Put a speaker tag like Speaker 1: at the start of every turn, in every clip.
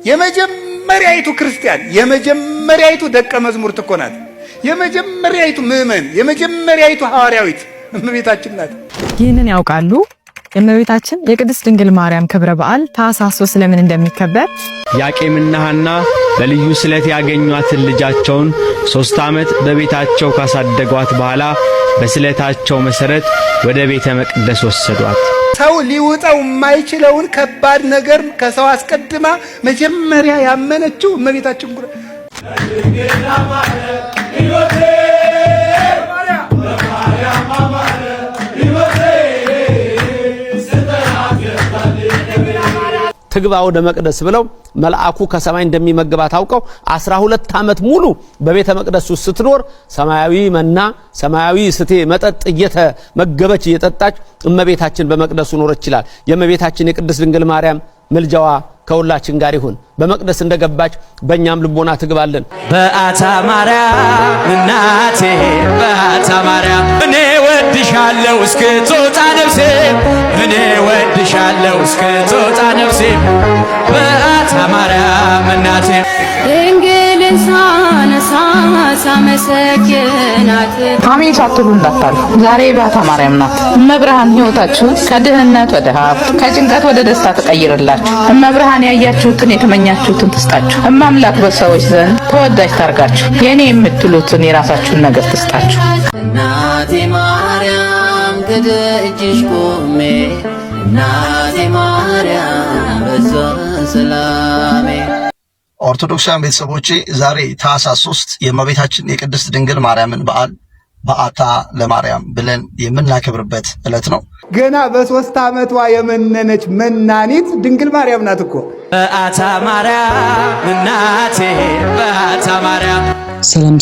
Speaker 1: የመጀመሪያይቱ ክርስቲያን የመጀመሪያይቱ ደቀ መዝሙር ትኮናት የመጀመሪያይቱ ምእመን የመጀመሪያይቱ ሐዋርያዊት እመቤታችን ናት።
Speaker 2: ይህንን ያውቃሉ? የእመቤታችን የቅድስት ድንግል ማርያም ክብረ በዓል ታኅሳስ 3 ስለምን እንደሚከበር?
Speaker 3: ኢያቄምና ሐና በልዩ ስለት ያገኟትን ልጃቸውን 3 ዓመት በቤታቸው ካሳደጓት በኋላ በስለታቸው መሰረት ወደ ቤተ መቅደስ ወሰዷት።
Speaker 1: ሰው ሊውጣው የማይችለውን ከባድ ነገር ከሰው አስቀድማ መጀመሪያ ያመነችው እመቤታችን ጉራ
Speaker 4: ትግባ ወደ መቅደስ ብለው መልአኩ ከሰማይ እንደሚመግባት አውቀው 12 ዓመት ሙሉ በቤተ መቅደስ ውስጥ ስትኖር ሰማያዊ መና ሰማያዊ ስቴ መጠጥ እየተመገበች እየጠጣች እመቤታችን በመቅደሱ ኖረች ይላል። የእመቤታችን የቅድስት ድንግል ማርያም ምልጃዋ ከሁላችን ጋር ይሁን። በመቅደስ እንደገባች በእኛም ልቦና ትግባለን።
Speaker 5: በአታ ማርያም እናቴ በአታ ማርያም እኔ ወድሻለሁ እስክትወጣ ነፍሴ እኔ ወድሻለሁ እስክትወጣ ነፍሴ በአታ ማርያም እናቴ
Speaker 6: ድንግልን ሳነሳ ሳመሰግናት
Speaker 7: አሜን ሳትሉ እንዳታልፉ። ዛሬ በአታ ማርያም ናት። እመብርሃን ሕይወታችሁን ከድህነት ወደ ሀብት ከጭንቀት ወደ ደስታ ትቀይርላችሁ። እመብርሃን ያያችሁትን የተመኛችሁትን ትስጣችሁ። እማምላክ በሰዎች ዘንድ ተወዳጅ ታርጋችሁ የኔ የምትሉትን የራሳችሁን ነገር ትስጣችሁ።
Speaker 5: እናቴ ማርያም ከደጅሽ ቆሜ እናቴ ማርያም በሰላሜ።
Speaker 8: ኦርቶዶክሳውያን ቤተሰቦቼ ዛሬ ታኅሳስ 3 የእመቤታችን የቅድስት ድንግል ማርያምን በዓል በአታ ለማርያም ብለን የምናከብርበት ዕለት ነው።
Speaker 1: ገና በ3 ዓመቷ የመነነች መናኒት ድንግል ማርያም ናት እኮ።
Speaker 5: በአታ ማርያም እናቴ በአታ ማርያም።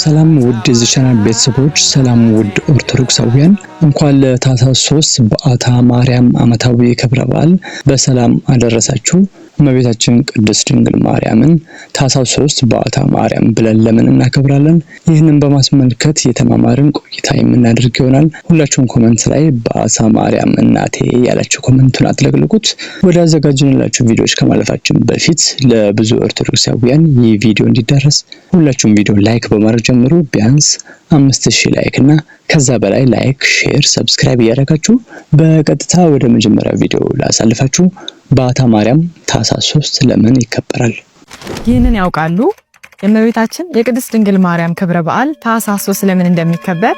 Speaker 9: ሰላም ውድ የዚህ ቻናል ቤተሰቦች፣ ሰላም ውድ ኦርቶዶክሳውያን፣ እንኳን ለታኅሳስ 3 በአታ ማርያም ዓመታዊ ክብረ በዓል በሰላም አደረሳችሁ። እመቤታችን ቅድስት ድንግል ማርያምን ታኅሳስ 3 በአታ ማርያም ብለን ለምን እናከብራለን? ይህንን በማስመልከት የተማማርን ቆይታ የምናደርግ ይሆናል። ሁላችሁም ኮሜንት ላይ በአታ ማርያም እናቴ ያላችሁ ኮሜንቱን አጥለቅልቁት። ወደ አዘጋጅንላችሁ ቪዲዮዎች ከማለፋችን በፊት ለብዙ ኦርቶዶክሳውያን ይህ ቪዲዮ እንዲዳረስ ሁላችሁም ቪዲዮ ላይክ በማድረግ ጀምሩ። ቢያንስ 5000 ላይክ እና ከዛ በላይ ላይክ፣ ሼር፣ ሰብስክራይብ እያደረጋችሁ በቀጥታ ወደ መጀመሪያው ቪዲዮ ላሳልፋችሁ። በአታ ማርያም ታኅሳስ 3 ለምን ይከበራል?
Speaker 2: ይህንን ያውቃሉ? የእመቤታችን የቅድስት ድንግል ማርያም ክብረ በዓል ታኅሳስ 3 ለምን እንደሚከበር?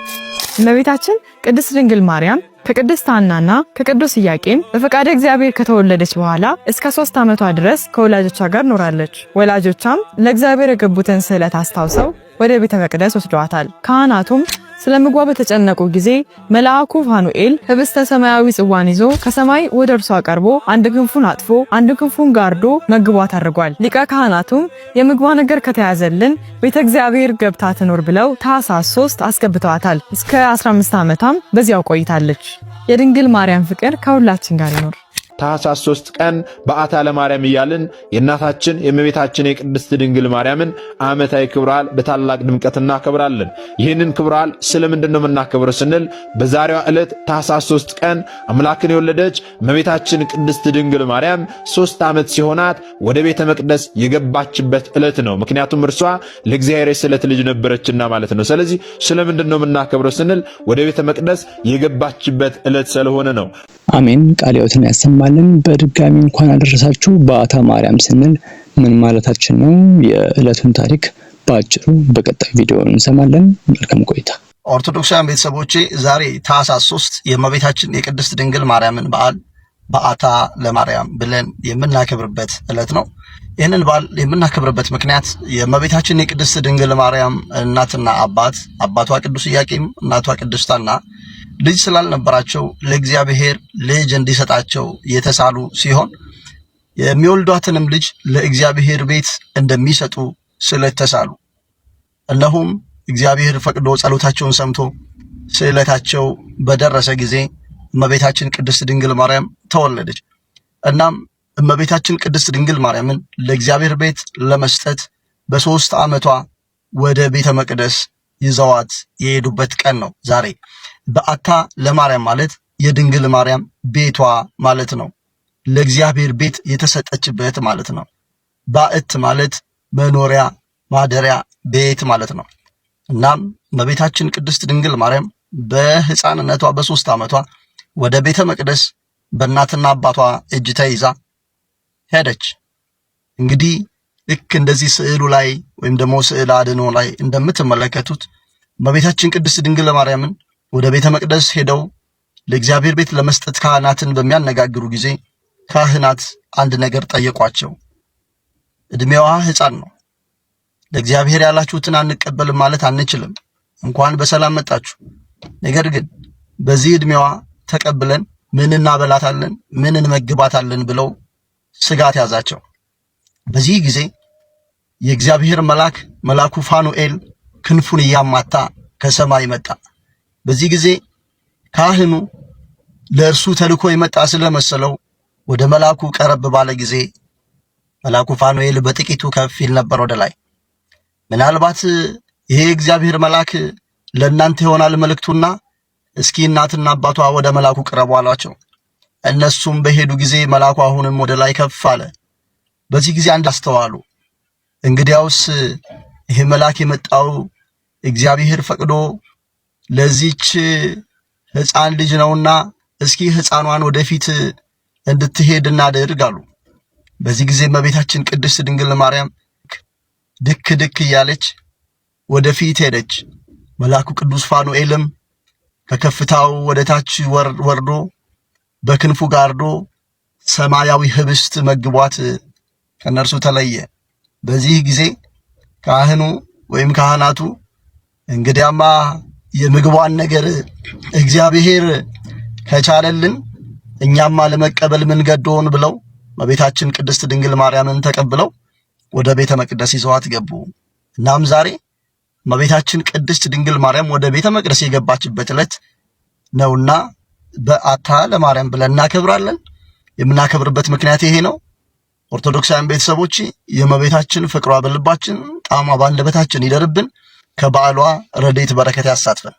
Speaker 2: እመቤታችን ቅድስት ድንግል ማርያም ከቅድስት ሐናና ከቅዱስ ኢያቄም በፈቃደ እግዚአብሔር ከተወለደች በኋላ እስከ 3 ዓመቷ ድረስ ከወላጆቿ ጋር ኖራለች። ወላጆቿም ለእግዚአብሔር የገቡትን ስዕለት አስታውሰው ወደ ቤተ መቅደስ ወስደዋታል። ካህናቱም ስለ ምግቧ በተጨነቁ ጊዜ መልአኩ ፋኑኤል ህብስተ ሰማያዊ ጽዋን ይዞ ከሰማይ ወደ እርሷ ቀርቦ አንድ ክንፉን አጥፎ አንድ ክንፉን ጋርዶ መግቧት አድርጓል። ሊቀ ካህናቱም የምግቧ ነገር ከተያዘልን ቤተ እግዚአብሔር ገብታ ትኖር ብለው ታኅሳስ 3 አስገብተዋታል። እስከ 15 ዓመቷም በዚያው ቆይታለች። የድንግል ማርያም ፍቅር ከሁላችን ጋር ይኖር።
Speaker 10: ታኅሳስ 3 ቀን በአታ ለማርያም እያልን የእናታችን የእመቤታችን የቅድስት ድንግል ማርያምን ዓመታዊ ክብረ በዓል በታላቅ ድምቀት እናከብራለን። ይህንን ክብረ በዓል ስለምንድን ነው የምናከብረው ስንል በዛሬዋ ዕለት ታኅሳስ 3 ቀን አምላክን የወለደች እመቤታችን ቅድስት ድንግል ማርያም 3 ዓመት ሲሆናት ወደ ቤተ መቅደስ የገባችበት ዕለት ነው። ምክንያቱም እርሷ ለእግዚአብሔር የስዕለት ልጅ ነበረችና ማለት ነው። ስለዚህ ስለምንድን ነው የምናከብረው ስንል ወደ ቤተ መቅደስ የገባችበት ዕለት ስለሆነ ነው።
Speaker 9: አሜን። ቃለ ሕይወትን ያሰማልን። በድጋሚ እንኳን አደረሳችሁ። በአታ ማርያም ስንል ምን ማለታችን ነው? የዕለቱን ታሪክ በአጭሩ በቀጣይ ቪዲዮ እንሰማለን። መልካም ቆይታ።
Speaker 8: ኦርቶዶክሳውያን ቤተሰቦቼ ዛሬ ታኅሳስ 3 የእመቤታችን የቅድስት ድንግል ማርያምን በዓል በአታ ለማርያም ብለን የምናከብርበት ዕለት ነው። ይህንን በዓል የምናከብርበት ምክንያት የእመቤታችን የቅድስት ድንግል ማርያም እናትና አባቷ ቅዱስ ኢያቄም እናቷ ቅድስት ሐና ልጅ ስላልነበራቸው ለእግዚአብሔር ልጅ እንዲሰጣቸው የተሳሉ ሲሆን የሚወልዷትንም ልጅ ለእግዚአብሔር ቤት እንደሚሰጡ ስለተሳሉ እነሆም እግዚአብሔር ፈቅዶ ጸሎታቸውን ሰምቶ ስዕለታቸው በደረሰ ጊዜ እመቤታችን ቅድስት ድንግል ማርያም ተወለደች። እናም እመቤታችን ቅድስት ድንግል ማርያምን ለእግዚአብሔር ቤት ለመስጠት በ3 ዓመቷ ወደ ቤተ መቅደስ ይዘዋት የሄዱበት ቀን ነው ዛሬ። በአታ ለማርያም ማለት የድንግል ማርያም ቤቷ ማለት ነው። ለእግዚአብሔር ቤት የተሰጠችበት ማለት ነው። ባዕት ማለት መኖሪያ ማደሪያ ቤት ማለት ነው። እናም እመቤታችን ቅድስት ድንግል ማርያም በሕፃንነቷ በ3 ዓመቷ ወደ ቤተ መቅደስ በእናትና አባቷ እጅ ተይዛ ሄደች። እንግዲህ ልክ እንደዚህ ስዕሉ ላይ ወይም ደግሞ ስዕል አድኖ ላይ እንደምትመለከቱት እመቤታችን ቅድስት ድንግል ማርያምን ወደ ቤተ መቅደስ ሄደው ለእግዚአብሔር ቤት ለመስጠት ካህናትን በሚያነጋግሩ ጊዜ ካህናት አንድ ነገር ጠየቋቸው። እድሜዋ ሕፃን ነው። ለእግዚአብሔር ያላችሁትን አንቀበልም ማለት አንችልም፣ እንኳን በሰላም መጣችሁ። ነገር ግን በዚህ እድሜዋ ተቀብለን ምን እናበላታለን፣ ምን እንመግባታለን ብለው ስጋት ያዛቸው። በዚህ ጊዜ የእግዚአብሔር መልአኩ ፋኑኤል ክንፉን እያማታ ከሰማይ መጣ። በዚህ ጊዜ ካህኑ ለእርሱ ተልኮ የመጣ ስለመሰለው ወደ መልአኩ ቀረብ ባለ ጊዜ መልአኩ ፋኑኤል በጥቂቱ ከፍ ይል ነበር ወደ ላይ። ምናልባት ይሄ እግዚአብሔር መልአክ ለእናንተ ይሆናል መልእክቱና እስኪ እናትና አባቷ ወደ መልአኩ ቅረቡ አሏቸው። እነሱም በሄዱ ጊዜ መልአኩ አሁንም ወደ ላይ ከፍ አለ። በዚህ ጊዜ አንድ አስተዋሉ። እንግዲያውስ ይሄ መልአክ የመጣው እግዚአብሔር ፈቅዶ ለዚች ሕፃን ልጅ ነውና እስኪ ሕፃኗን ወደፊት እንድትሄድ እናድርግ አሉ። በዚህ ጊዜ እመቤታችን ቅድስት ድንግል ማርያም ድክ ድክ እያለች ወደፊት ሄደች። መልአኩ ቅዱስ ፋኑኤልም ከከፍታው ወደ ታች ወርዶ በክንፉ ጋርዶ ሰማያዊ ህብስት መግቧት ከነርሱ ተለየ። በዚህ ጊዜ ካህኑ ወይም ካህናቱ እንግዲያማ የምግቧን ነገር እግዚአብሔር ከቻለልን እኛማ ለመቀበል ምን ገዶን ብለው እመቤታችን ቅድስት ድንግል ማርያምን ተቀብለው ወደ ቤተ መቅደስ ይዘዋት ገቡ። እናም ዛሬ እመቤታችን ቅድስት ድንግል ማርያም ወደ ቤተ መቅደስ የገባችበት ዕለት ነውና በዓታ ለማርያም ብለን እናከብራለን። የምናከብርበት ምክንያት ይሄ ነው። ኦርቶዶክሳውያን ቤተሰቦች የእመቤታችን ፍቅሯ በልባችን ጣዕሟ በአንደበታችን ይደርብን። ከበዓሏ ረድኤት በረከት ያሳትፈን።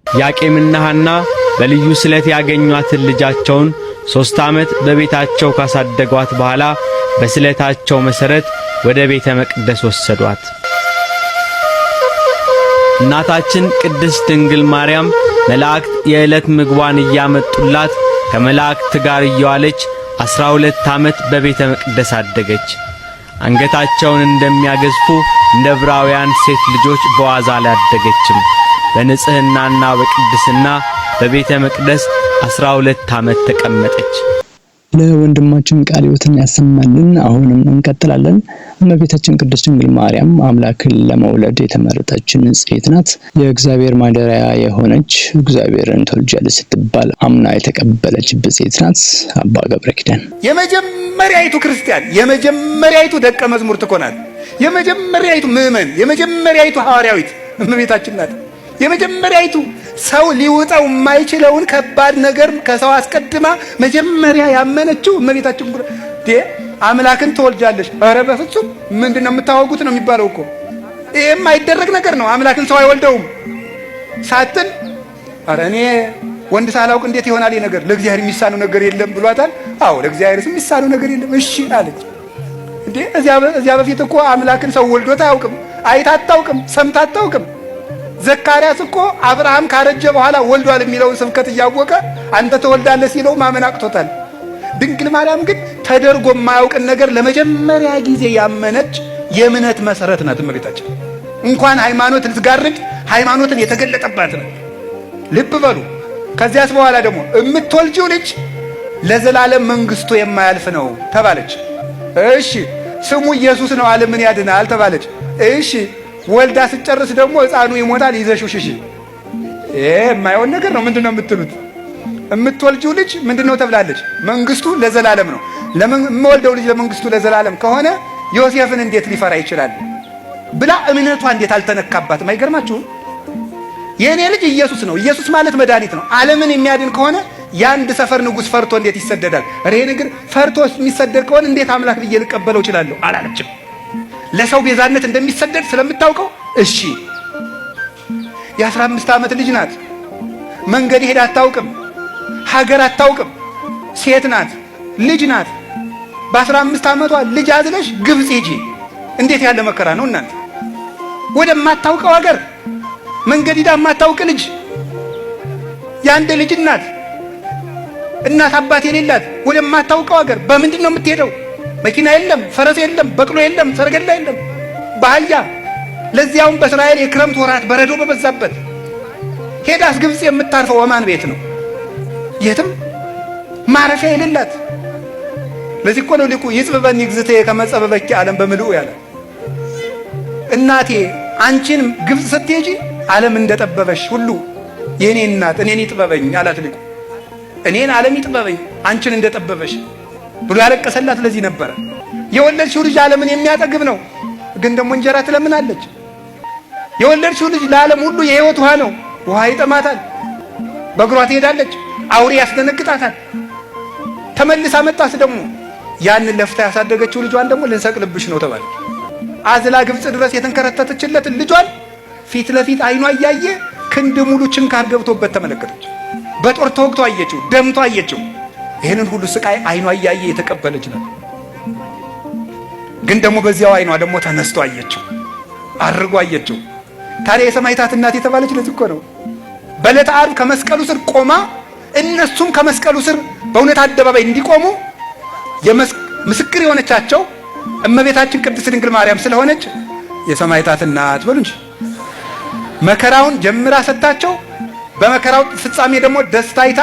Speaker 3: ኢያቄምና ሐና በልዩ ስለት ያገኟትን ልጃቸውን 3 ዓመት በቤታቸው ካሳደጓት በኋላ በስለታቸው መሰረት ወደ ቤተ መቅደስ ወሰዷት። እናታችን ቅድስት ድንግል ማርያም መላእክት የዕለት ምግቧን እያመጡላት ከመላእክት ጋር እየዋለች 12 ዓመት በቤተ መቅደስ አደገች። አንገታቸውን እንደሚያገዝፉ እንደ ዕብራውያን ሴት ልጆች በዋዛ አላደገችም። በንጽህናና በቅድስና በቤተ መቅደስ 12 ዓመት ተቀመጠች።
Speaker 9: ለወንድማችን ቃለ ሕይወትን ያሰማልን። አሁንም እንቀጥላለን። እመቤታችን ቅድስት ድንግል ማርያም አምላክን ለመውለድ የተመረጠች ንጽሕት ናት። የእግዚአብሔር ማደሪያ የሆነች እግዚአብሔርን ትወልጃለች ስትባል አምና የተቀበለች ብፅዕት ናት። አባ ገብረ ኪዳን
Speaker 1: የመጀመሪያይቱ ክርስቲያን፣ የመጀመሪያይቱ ደቀ መዝሙር ትኮናት፣ የመጀመሪያይቱ ምእመን፣ የመጀመሪያይቱ ሐዋርያዊት እመቤታችን ናት። የመጀመሪያይቱ ሰው ሊውጠው የማይችለውን ከባድ ነገር ከሰው አስቀድማ መጀመሪያ ያመነችው እመቤታችን አምላክን ትወልጃለሽ። ኧረ በፍጹም ምንድነው የምታወጉት ነው የሚባለው እኮ። ይሄ የማይደረግ ነገር ነው። አምላክን ሰው አይወልደውም ሳትል ኧረ እኔ ወንድ ሳላውቅ እንዴት ይሆናል ይሄ ነገር? ለእግዚአብሔር የሚሳነው ነገር የለም ብሏታል። አዎ ለእግዚአብሔርስ የሚሳነው ነገር የለም። እሺ አለች። እንዴ እዚያ በፊት እኮ አምላክን ሰው ወልዶት አያውቅም፣ አይታ አታውቅም፣ ሰምታ አታውቅም። ዘካርያስ እኮ አብርሃም ካረጀ በኋላ ወልዷል የሚለውን ስብከት እያወቀ አንተ ተወልዳለህ ሲለው ማመን አቅቶታል። ድንግል ማርያም ግን ተደርጎ የማያውቅን ነገር ለመጀመሪያ ጊዜ ያመነች የእምነት መሰረት ናት እመቤታችን። እንኳን ሃይማኖት ልትጋርድ ሃይማኖትን የተገለጠባት ነው። ልብ በሉ። ከዚያስ በኋላ ደግሞ የምትወልጂው ልጅ ለዘላለም መንግስቱ የማያልፍ ነው ተባለች። እሺ ስሙ ኢየሱስ ነው፣ ዓለምን ያድናል ተባለች። እሺ ወልዳ ስጨርስ ደግሞ ሕፃኑ ይሞታል፣ ይዘሽው ሽሽ። የማይሆን ነገር ነው። ምንድነው የምትሉት? የምትወልጂው ልጅ ምንድነው ተብላለች? መንግስቱ ለዘላለም ነው። የምወልደው ልጅ ለመንግስቱ ለዘላለም ከሆነ ዮሴፍን እንዴት ሊፈራ ይችላል ብላ እምነቷ እንዴት አልተነካባትም? አይገርማችሁም? የእኔ ልጅ ኢየሱስ ነው። ኢየሱስ ማለት መድኃኒት ነው። ዓለምን የሚያድን ከሆነ የአንድ ሰፈር ንጉሥ ፈርቶ እንዴት ይሰደዳል? ይሄ ነገር ፈርቶ የሚሰደድ ከሆነ እንዴት አምላክ ብዬ ልቀበለው እችላለሁ አላለችም። ለሰው ቤዛነት እንደሚሰደድ ስለምታውቀው እሺ። የ15 ዓመት ልጅ ናት። መንገድ ሄዳ አታውቅም፣ ሀገር አታውቅም። ሴት ናት፣ ልጅ ናት። በ15 ዓመቷ ልጅ አዝለሽ ግብጽ ሂጂ። እንዴት ያለ መከራ ነው እናንተ! ወደማታውቀው ሀገር መንገድ ሄዳ የማታውቅ ልጅ፣ ያንድ ልጅ እናት አባት የሌላት ወደማታውቀው ሀገር በምንድን ነው የምትሄደው? መኪና የለም፣ ፈረስ የለም፣ በቅሎ የለም፣ ሰረገላ የለም፣ በአህያ ለዚያውም በእስራኤል የክረምት ወራት በረዶ በበዛበት ሄዳስ ግብጽ የምታርፈው ወማን ቤት ነው? የትም ማረፊያ የሌላት። ለዚህ እኮ ነው ሊቁ ይጽበበኒ እግዝእትየ ከመ ጸበበኪ ዓለም በምልኡ ያለ። እናቴ አንቺን ግብጽ ስትሄጂ ዓለም እንደጠበበሽ ሁሉ የኔ እናት እኔን ይጥበበኝ አላት ሊቁ። እኔን ዓለም ይጥበበኝ አንቺን እንደጠበበሽ ብሎ ያለቀሰላት ለዚህ ነበር። የወለድሽው ልጅ ዓለምን የሚያጠግብ ነው፣ ግን ደግሞ እንጀራ ትለምናለች። የወለድሽው ልጅ ለዓለም ሁሉ የሕይወት ውሃ ነው፣ ውሃ ይጠማታል። በእግሯ ትሄዳለች፣ አውሬ ያስደነግጣታል። ተመልሳ መጣስ ደግሞ ያን ለፍታ ያሳደገችው ልጇን ደግሞ ልንሰቅልብሽ ነው ተባለ። አዝላ ግብጽ ድረስ የተንከረተተችለትን ልጇን ፊት ለፊት አይኗ እያየ ክንድ ሙሉ ችንካር ገብቶበት ተመለከተች። በጦር ተወግቶ አየችው፣ ደምቶ አየችው። ይህንን ሁሉ ስቃይ አይኗ እያየ የተቀበለች ናት። ግን ደግሞ በዚያው አይኗ ደግሞ ተነስቶ አየችው፣ አርጎ አየችው። ታዲያ የሰማዕታት እናት የተባለች ለዚህ እኮ ነው። በዕለተ ዓርብ ከመስቀሉ ስር ቆማ እነሱም ከመስቀሉ ስር በእውነት አደባባይ እንዲቆሙ ምስክር የሆነቻቸው እመቤታችን ቅድስት ድንግል ማርያም ስለሆነች የሰማዕታት እናት በሉ እንጂ። መከራውን ጀምራ ሰጣቸው፣ በመከራው ፍጻሜ ደግሞ ደስታይታ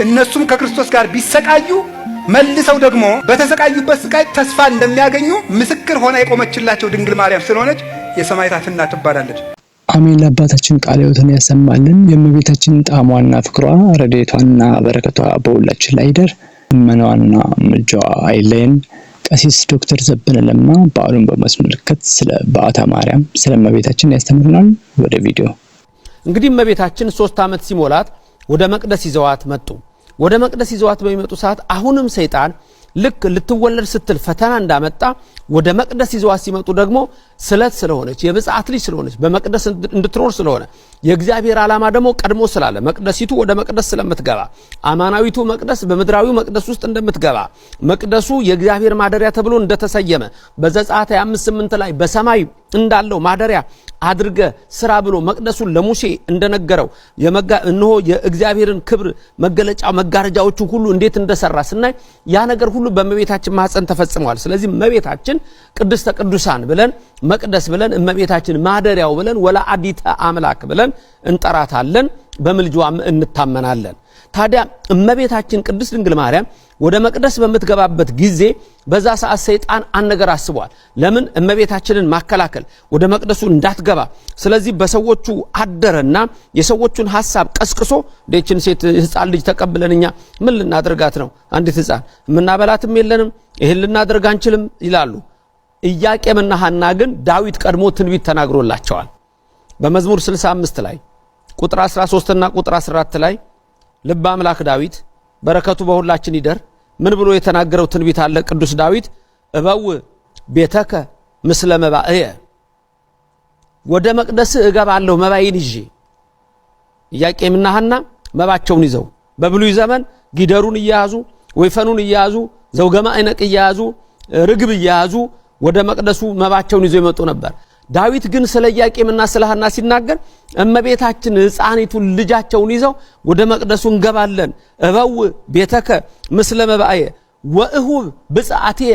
Speaker 1: እነሱም ከክርስቶስ ጋር ቢሰቃዩ መልሰው ደግሞ በተሰቃዩበት ስቃይ ተስፋ እንደሚያገኙ ምስክር ሆና የቆመችላቸው ድንግል ማርያም ስለሆነች የሰማዕታት እናት ትባላለች።
Speaker 9: አሜን። ለአባታችን ቃለ ሕይወትን ያሰማልን። የእመቤታችን ጣዕሟና ፍቅሯ ረድኤቷና በረከቷ በሁላችን ላይ ይደር። እመናዋና ምልጃዋ አይለየን። ቀሲስ ዶክተር ዘበነ ለማ በዓሉን በማስመልከት ስለ በዓታ ማርያም ስለ እመቤታችን ያስተምሩናል። ወደ ቪዲዮ።
Speaker 4: እንግዲህ እመቤታችን 3 ዓመት ሲሞላት ወደ መቅደስ ይዘዋት መጡ። ወደ መቅደስ ይዘዋት በሚመጡ ሰዓት አሁንም ሰይጣን ልክ ልትወለድ ስትል ፈተና እንዳመጣ ወደ መቅደስ ይዘዋት ሲመጡ ደግሞ ስለት ስለሆነች የብጽዓት ልጅ ስለሆነች በመቅደስ እንድትኖር ስለሆነ የእግዚአብሔር ዓላማ ደግሞ ቀድሞ ስላለ መቅደሲቱ ወደ መቅደስ ስለምትገባ አማናዊቱ መቅደስ በምድራዊው መቅደስ ውስጥ እንደምትገባ መቅደሱ የእግዚአብሔር ማደሪያ ተብሎ እንደተሰየመ በዘጸአት 25:8 ላይ በሰማይ እንዳለው ማደሪያ አድርገ ስራ ብሎ መቅደሱን ለሙሴ እንደነገረው እነሆ የእግዚአብሔርን ክብር መገለጫ መጋረጃዎቹ ሁሉ እንዴት እንደሰራ ስናይ ያ ነገር ሁሉ በእመቤታችን ማህፀን ተፈጽሟል። ስለዚህ እመቤታችን ቅድስተ ቅዱሳን ብለን መቅደስ ብለን እመቤታችን ማደሪያው ብለን ወላዲተ አምላክ ብለን እንጠራታለን፣ በምልጇም እንታመናለን። ታዲያ እመቤታችን ቅድስት ድንግል ማርያም ወደ መቅደስ በምትገባበት ጊዜ በዛ ሰዓት ሰይጣን አንድ ነገር አስቧል። ለምን እመቤታችንን ማከላከል ወደ መቅደሱ እንዳትገባ። ስለዚህ በሰዎቹ አደረና የሰዎቹን ሐሳብ ቀስቅሶ ደችን ሴት ሕፃን ልጅ ተቀብለንኛ ምን ልናደርጋት ነው? አንዲት ሕፃን ምናበላትም የለንም፣ ይሄን ልናደርግ አንችልም ይላሉ። ኢያቄምና ሐና ግን ዳዊት ቀድሞ ትንቢት ተናግሮላቸዋል። በመዝሙር 65 ላይ ቁጥር 13 እና ቁጥር 14 ላይ ልበ አምላክ ዳዊት በረከቱ በሁላችን ይደር ምን ብሎ የተናገረው ትንቢት አለ? ቅዱስ ዳዊት እበው ቤተከ ምስለ መባእየ ወደ መቅደስ እገባለሁ መባይን ይዤ። ኢያቄምና ሐና መባቸውን ይዘው በብሉይ ዘመን ጊደሩን እያያዙ ወይፈኑን እያያዙ ዘውገማ አይነቅ እያያዙ ርግብ እያያዙ ወደ መቅደሱ መባቸውን ይዘው ይመጡ ነበር። ዳዊት ግን ስለ ኢያቄምና ስለ ሐና ሲናገር እመቤታችን ሕፃኒቱን ልጃቸውን ይዘው ወደ መቅደሱ እንገባለን እበው ቤተከ ምስለ መባእየ ወእሁብ ብጽዓትየ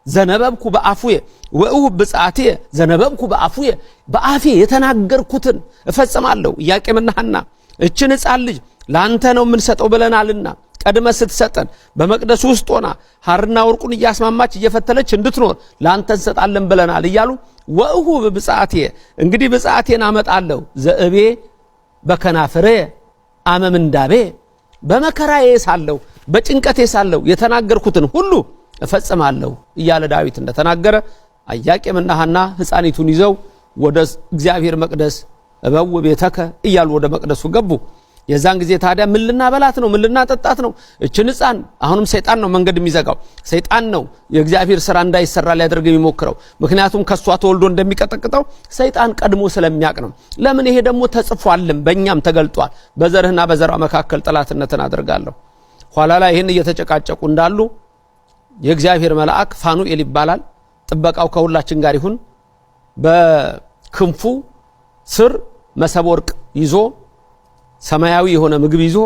Speaker 4: ዘነበብኩ በአፉየ ወእሁብ ብጽዓትየ ዘነበብኩ በአፉየ በአፌ የተናገርኩትን እፈጽማለሁ። ኢያቄምና ሐና እችን ሕፃን ልጅ ላንተ ነው ምን ሰጠው ብለናልና ቀድመ ስትሰጠን በመቅደሱ ውስጥ ሆና ሐርና ወርቁን እያስማማች እየፈተለች እንድትኖር ላንተ እንሰጣለን ብለናል እያሉ ወእሁብ ብጽዓትየ እንግዲህ ብጽዓቴን አመጣለሁ ዘእቤ በከናፍሬ አመምንዳቤ በመከራዬ ሳለሁ በጭንቀቴ ሳለሁ የተናገርኩትን ሁሉ እፈጽማለሁ እያለ ዳዊት እንደተናገረ ኢያቄምና ሐና ሕፃኒቱን ይዘው ወደ እግዚአብሔር መቅደስ እበው ቤተከ እያሉ ወደ መቅደሱ ገቡ። የዛን ጊዜ ታዲያ ምን ልናበላት ነው? ምን ልናጠጣት ነው? እችን ሕፃን አሁንም ሰይጣን ነው መንገድ የሚዘጋው። ሰይጣን ነው የእግዚአብሔር ሥራ እንዳይሰራ ሊያደርግ የሚሞክረው። ምክንያቱም ከሷ ተወልዶ እንደሚቀጠቅጠው ሰይጣን ቀድሞ ስለሚያቅ ነው። ለምን? ይሄ ደግሞ ተጽፏልም በእኛም ተገልጧል። በዘርህና በዘሯ መካከል ጠላትነትን አደርጋለሁ። ኋላ ላይ ይህን እየተጨቃጨቁ እንዳሉ የእግዚአብሔር መልአክ ፋኑኤል ይባላል። ጥበቃው ከሁላችን ጋር ይሁን። በክንፉ ስር መሰብ ወርቅ ይዞ ሰማያዊ የሆነ ምግብ ይዞ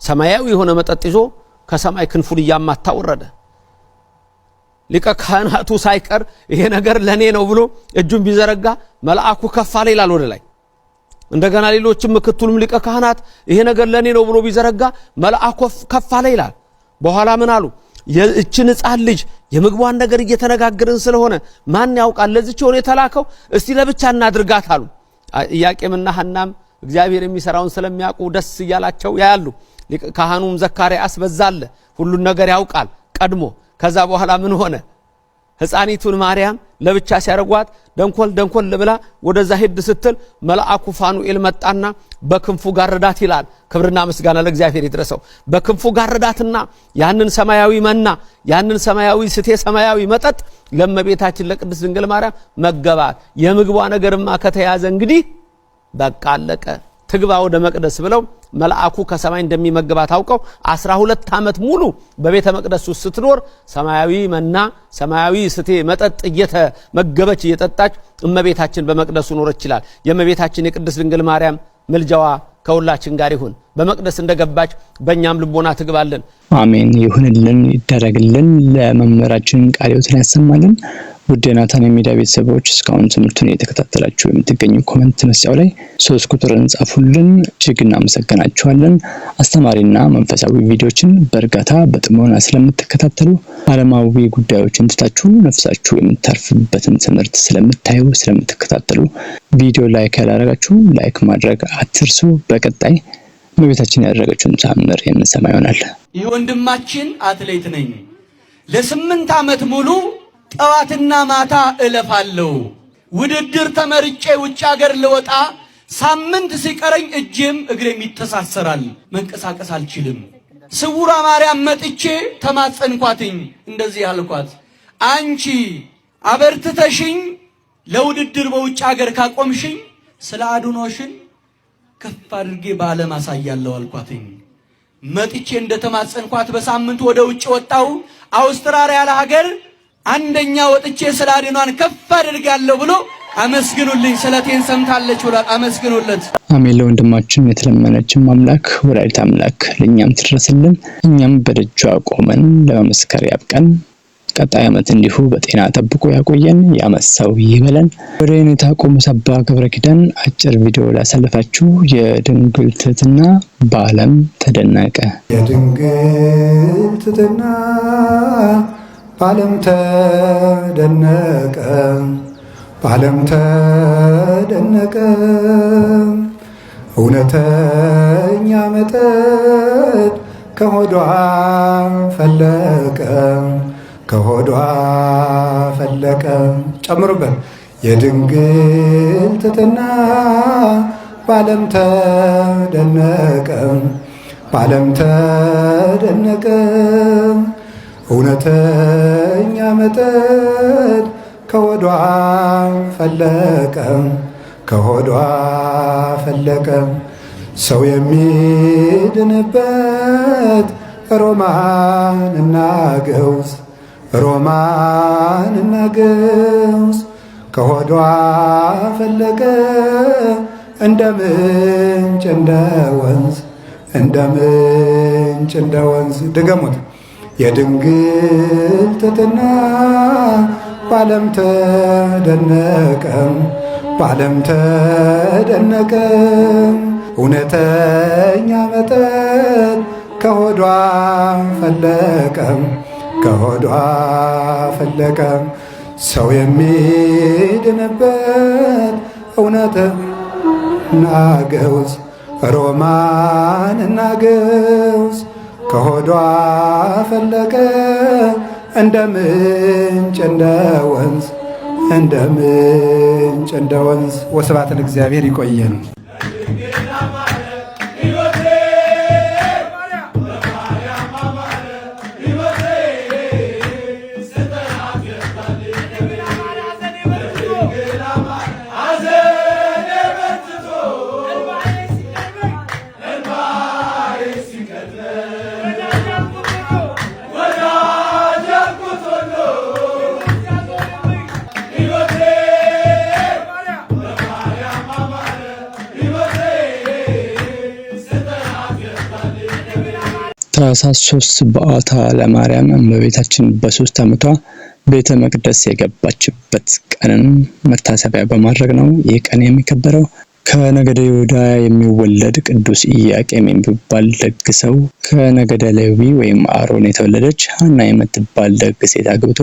Speaker 4: ሰማያዊ የሆነ መጠጥ ይዞ ከሰማይ ክንፉን እያማታ ወረደ። ሊቀ ካህናቱ ሳይቀር ይሄ ነገር ለኔ ነው ብሎ እጁን ቢዘረጋ መልአኩ ከፍ አለ ይላል ወደ ላይ። እንደገና ሌሎችም ምክትሉም ሊቀ ካህናት ይሄ ነገር ለኔ ነው ብሎ ቢዘረጋ መልአኩ ከፍ አለ ይላል። በኋላ ምን አሉ? የእችን ሕፃን ልጅ የምግቧን ነገር እየተነጋገርን ስለሆነ ማን ያውቃል ለዚች ሆነ የተላከው እስቲ ለብቻ እናድርጋት አሉ። ኢያቄምና ሐናም እግዚአብሔር የሚሰራውን ስለሚያውቁ ደስ እያላቸው ያያሉ። ካህኑም ዘካርያስ በዛለ ሁሉን ነገር ያውቃል ቀድሞ። ከዛ በኋላ ምን ሆነ? ሕፃኒቱን ማርያም ለብቻ ሲያረጓት ደንኮል ብላ ወደዛ ሄድ ስትል መልአኩ ፋኑኤል መጣና በክንፉ ጋረዳት ይላል። ክብርና ምስጋና ለእግዚአብሔር ይድረሰው። በክንፉ ጋረዳትና ያንን ሰማያዊ መና ያንን ሰማያዊ ስቴ ሰማያዊ መጠጥ ለእመቤታችን ለቅድስት ድንግል ማርያም መገባት። የምግቧ ነገርማ ከተያዘ እንግዲህ በቃ አለቀ። ትግባ ወደ መቅደስ ብለው መልአኩ ከሰማይ እንደሚመግባት አውቀው 12 ዓመት ሙሉ በቤተ መቅደስ ውስጥ ስትኖር ሰማያዊ መና ሰማያዊ ስቴ መጠጥ እየተመገበች እየጠጣች እመቤታችን በመቅደሱ ኖረች ይላል። የእመቤታችን የቅድስት ድንግል ማርያም ምልጃዋ ከሁላችን ጋር ይሁን። በመቅደስ እንደገባች በእኛም ልቦና ትግባልን።
Speaker 9: አሜን ይሁንልን፣ ይደረግልን። ለመምህራችን ቃለ ሕይወትን ያሰማልን። ውድ የናታን ሚዲያ ቤተሰቦች እስካሁን ትምህርቱን እየተከታተላችሁ የምትገኙ ኮሜንት መስጫው ላይ 3 ቁጥርን ጻፉልን። እጅግ እናመሰግናችኋለን። አስተማሪና መንፈሳዊ ቪዲዮዎችን በእርጋታ በጥሞና ስለምትከታተሉ ዓለማዊ ጉዳዮችን ትታችሁ ነፍሳችሁ የምታርፍበትን ትምህርት ስለምታዩ ስለምትከታተሉ ቪዲዮ ላይክ ያላረጋችሁ ላይክ ማድረግ አትርሱ። በቀጣይ እመቤታችን ያደረገችውን ተአምር የምንሰማ ይሆናል።
Speaker 5: ይህ ወንድማችን አትሌት ነኝ። ለ8 ዓመት ሙሉ ጠዋትና ማታ እለፋለሁ። ውድድር ተመርጬ ውጭ ሀገር ልወጣ ሳምንት ሲቀረኝ እጄም እግሬም ይተሳሰራል፣ መንቀሳቀስ አልችልም። ስውሯ ማርያም መጥቼ ተማጸንኳትኝ። እንደዚህ አልኳት፣ አንቺ አበርትተሽኝ ለውድድር በውጭ ሀገር ካቆምሽኝ ስለ አድኖሽን ከፍ አድርጌ በዓለም አሳያለሁ አልኳትኝ። መጥቼ እንደተማጸንኳት በሳምንቱ ወደ ውጭ ወጣው። አውስትራሊያ ለሀገር አንደኛ ወጥቼ ስለ አድኗን ከፍ አድርጋለሁ ብሎ አመስግኑልኝ። ስለቴን ሰምታለች ብሏል። አመስግኑለት።
Speaker 9: አሜን። ለወንድማችን የተለመነችን አምላክ ወላዲተ አምላክ ለኛም ትድረስልን። እኛም በደጇ ቆመን ለመመስከር ያብቀን። ቀጣይ ዓመት እንዲሁ በጤና ጠብቆ ያቆየን። ያመሰው ይበለን። ወደ የኔታ ቆሞስ አባ ገብረ ኪዳን አጭር ቪዲዮ ላሳልፋችሁ። የድንግል ትሕትና በዓለም ተደነቀ።
Speaker 1: የድንግል ትሕትና በዓለም ተደነቀ፣ በዓለም ተደነቀ። እውነተኛ መጠጥ ከሆዷ ፈለቀ፣ ከሆዷ ፈለቀ። ጨምሩበት። የድንግል ትሕትና በዓለም ተደነቀ፣ በዓለም ተደነቀ። እውነተኛ መጠጥ ከሆዷ ፈለቀ፣ ከሆዷ ፈለቀ። ሰው የሚድንበት ሮማንና ገውዝ፣ ሮማንና ገውዝ ከሆዷ ፈለቀ። እንደ ምንጭ እንደ ወንዝ፣ እንደ ምንጭ እንደ ወንዝ። ድገሙት። የድንግል ትሕትና በዓለም ተደነቀ፣ በዓለም ተደነቀ። እውነተኛ መጠጥ ከሆዷ ፈለቀ፣ ከሆዷ ፈለቀ። ሰው የሚድንበት እውነትና ገውዝ፣ ሮማንና ገውዝ ከሆዷ ፈለቀ። እንደ ምንጭ እንደ ወንዝ፣ እንደ ምንጭ እንደ ወንዝ። ወስብሐት ለእግዚአብሔር። ይቆየን።
Speaker 5: ወዳጅ
Speaker 9: ታኅሳስ 3 በዓታ ለማርያም እመቤታችን በ3 ዓመቷ ቤተ መቅደስ የገባችበት ቀንን መታሰቢያ በማድረግ ነው ይህ ቀን የሚከበረው። ከነገደ ይሁዳ የሚወለድ ቅዱስ ኢያቄም የሚባል ደግ ሰው ከነገደ ሌዊ ወይም አሮን የተወለደች ሐና የምትባል ደግ ሴት አግብቶ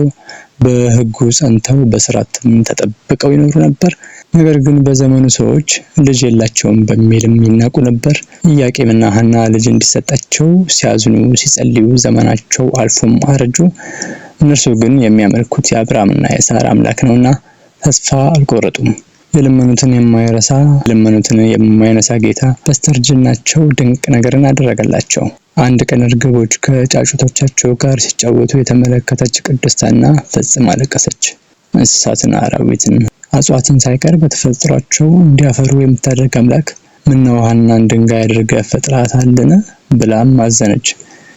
Speaker 9: በሕጉ ጸንተው በሥርዓትም ተጠብቀው ይኖሩ ነበር። ነገር ግን በዘመኑ ሰዎች ልጅ የላቸውም በሚልም ይናቁ ነበር። ኢያቄምና ሐና ልጅ እንዲሰጣቸው ሲያዝኑ ሲጸልዩ ዘመናቸው አልፎም አረጁ። እነርሱ ግን የሚያመልኩት የአብርሃምና የሳራ አምላክ ነውና ተስፋ አልቆረጡም። የለመኑትን የማይረሳ የለመኑትን የማይነሳ ጌታ በስተርጅናቸው ድንቅ ነገርን አደረገላቸው። አንድ ቀን እርግቦች ከጫጩቶቻቸው ጋር ሲጫወቱ የተመለከተች ቅድስት ሐና ፈጽማ አለቀሰች። እንስሳትን፣ አራዊትን፣ እጽዋትን ሳይቀር በተፈጥሯቸው እንዲያፈሩ የምታደርግ አምላክ ምነው ሐናን ድንጋይ አድርገህ ፈጥረሃታልን ብላም አዘነች።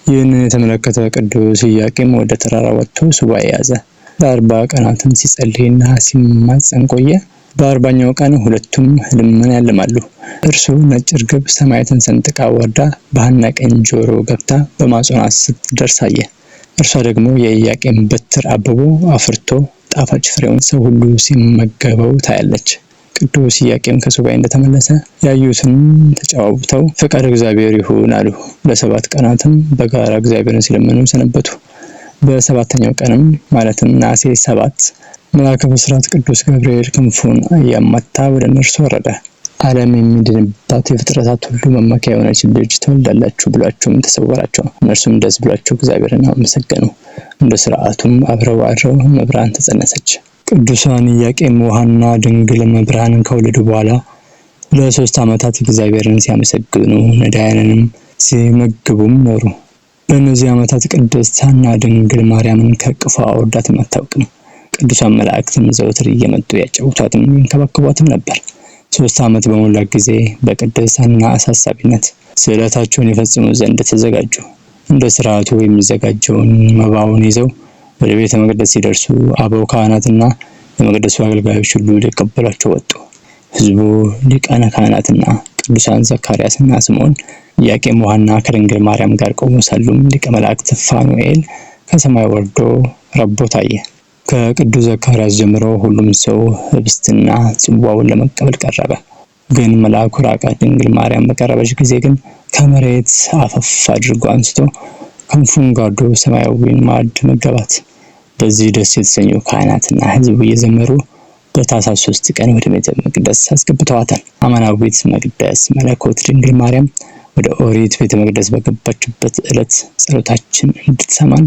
Speaker 9: ይህንን የተመለከተ ቅዱስ ኢያቄም ወደ ተራራ ወጥቶ ሱባኤ ያዘ። ለ40 ቀናትም ሲጸልይና ሲማጸን ቆየ። በ40ኛው ቀን ሁለቱም ህልምን ያልማሉ። እርሱ ነጭ እርግብ ሰማያትን ሰንጥቃ ወርዳ በሐና ቀኝ ጆሮ ገብታ በማጽኗ ስትደርስ አየ። እርሷ ደግሞ የኢያቄም በትር አብቦ አፍርቶ ጣፋጭ ፍሬውን ሰው ሁሉ ሲመገበው ታያለች። ቅዱስ ኢያቄም ከሱባኤ እንደተመለሰ ያዩትን ተጨዋውተው ፈቃደ እግዚአብሔር ይሁን አሉ። ለ7 ቀናትም በጋራ እግዚአብሔርን ሲለምኑ ሰነበቱ። በ7ኛው ቀንም ማለትም ነሐሴ 7 መልአከ ብስራት ቅዱስ ገብርኤል ክንፉን እያማታ ወደ እነርሱ ወረደ። ዓለም የሚድንባት የፍጥረታት ሁሉ መመኪያ የሆነች ልጅ ትወልዳላችሁ ብሏቸውም ተሰወራቸው። እነርሱም ደስ ብሏቸው እግዚአብሔርን አመሰገኑ። እንደ ሥርዓቱም አብረው አድረው መብርሃን ተጸነሰች። ቅዱሳን ኢያቄም ወሐና ድንግል መብርሃንን ከወለዱ በኋላ ለ3 ዓመታት እግዚአብሔርን ሲያመሰግኑ ነዳያንንም ሲመግቡም ኖሩ። በእነዚህ ዓመታት ቅድስት ሐና ድንግል ማርያምን ከቅፏ አውርዳትም አታውቅም። ቅዱሳን መላእክትም ዘወትር እየመጡ ያጫውቷትም ይንከባከቧትም ነበር። 3 ዓመት በሞላ ጊዜ በቅድስት ሐና አሳሳቢነት ስዕለታቸውን የፈጽሙ ዘንድ ተዘጋጁ። እንደ ሥርዓቱ የሚዘጋጀውን መባውን ይዘው ወደ ቤተ መቅደስ ሲደርሱ አበው ካህናትና የመቅደሱ አገልጋዮች ሁሉ ሊቀበሏቸው ወጡ። ሕዝቡ ሊቃነ ካህናትና ቅዱሳን ዘካርያስና ስምዖን ኢያቄም ወሐና ከድንግል ማርያም ጋር ቆመው ሳሉም ሊቀ መላእክት ፋኑኤል ከሰማይ ወርዶ ረቦ ታየ። ከቅዱስ ዘካርያስ ጀምሮ ሁሉም ሰው ህብስትና ጽዋውን ለመቀበል ቀረበ። ግን መልአኩ ራቀ። ድንግል ማርያም በቀረበች ጊዜ ግን ከመሬት አፈፍ አድርጎ አንስቶ ክንፉን ጋርዶ ሰማያዊን ማዕድ መገባት። በዚህ ደስ የተሰኙ ካህናትና ሕዝቡ እየዘመሩ በታኅሳስ 3 ቀን ወደ ቤተ መቅደስ አስገብተዋታል። አማናዊት መቅደስ መለኮት ድንግል ማርያም ወደ ኦሪት ቤተ መቅደስ በገባችበት ዕለት ጸሎታችን እንድትሰማን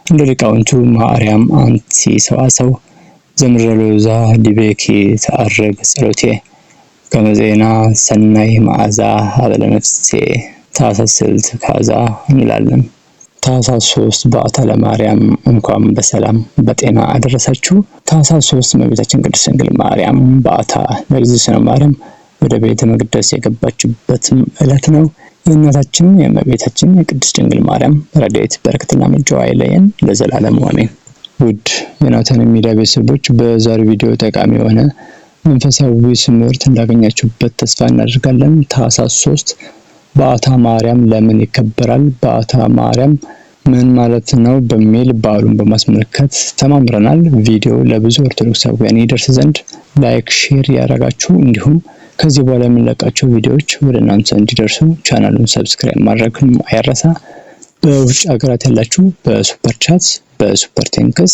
Speaker 9: እንደ ሊቃውንቱ ማርያም አንቲ ሰዋሰው ዘምረሎዛ ዲቤኪ ተአረግ ጸሎቴ ከመዜና ሰናይ መዓዛ አበለ ነፍሴ ታሰስልት ካዛ እንላለን። ታኅሳስ 3 በዓታ ለማርያም እንኳን በሰላም በጤና አደረሳችሁ። ታኅሳስ 3 እመቤታችን ቅድስት ድንግል ማርያም በዓታ ለእግዝእትነ ማርያም ወደ ቤተ መቅደስ የገባችበት ዕለት ነው። የእናታችን የእመቤታችን የቅድስት ድንግል ማርያም ረድኤት በረከትና ምልጃዋ አይለየን ለዘላለሙ አሜን። ውድ የናታን ሚዲያ ቤተሰቦች በዛሬው ቪዲዮ ጠቃሚ የሆነ መንፈሳዊ ትምህርት እንዳገኛችሁበት ተስፋ እናደርጋለን። ታኅሳስ 3 በዓታ ማርያም ለምን ይከበራል? በዓታ ማርያም ምን ማለት ነው? በሚል በዓሉን በማስመልከት ተማምረናል። ቪዲዮ ለብዙ ኦርቶዶክሳውያን ይደርስ ዘንድ ላይክ፣ ሼር ያደረጋችሁ እንዲሁም ከዚህ በኋላ የምንለቃቸው ቪዲዮዎች ወደ እናንተ እንዲደርሱ ቻናሉን ሰብስክራይብ ማድረግም አይረሳ። በውጭ ሀገራት ያላችሁ በሱፐር ቻት በሱፐር ቴንክስ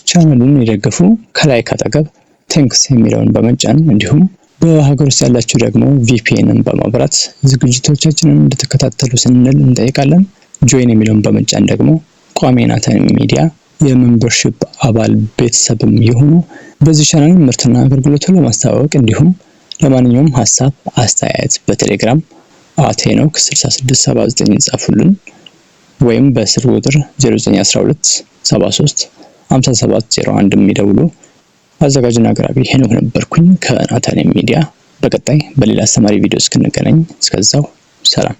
Speaker 9: ቻናሉን ይደግፉ። ከላይ ካጠገብ ቴንክስ የሚለውን በመጫን እንዲሁም በሀገር ውስጥ ያላችሁ ደግሞ ቪፒኤንን በማብራት ዝግጅቶቻችንን እንድትከታተሉ ስንል እንጠይቃለን። ጆይን የሚለውን በመጫን ደግሞ ቋሚ ናታን ሚዲያ የሜምበርሺፕ አባል ቤተሰብም ይሁኑ። በዚህ ቻናል ምርትና አገልግሎቱን ለማስተዋወቅ እንዲሁም ለማንኛውም ሐሳብ አስተያየት በቴሌግራም @ሄኖክ 6679 ጻፉልን ወይም በስልክ ቁጥር 0912 73 5701 የሚደውሉ። አዘጋጅና አቅራቢ ሄኖክ ነበርኩኝ ከናታን ሚዲያ። በቀጣይ በሌላ አስተማሪ ቪዲዮ እስክንገናኝ እስከዛው ሰላም።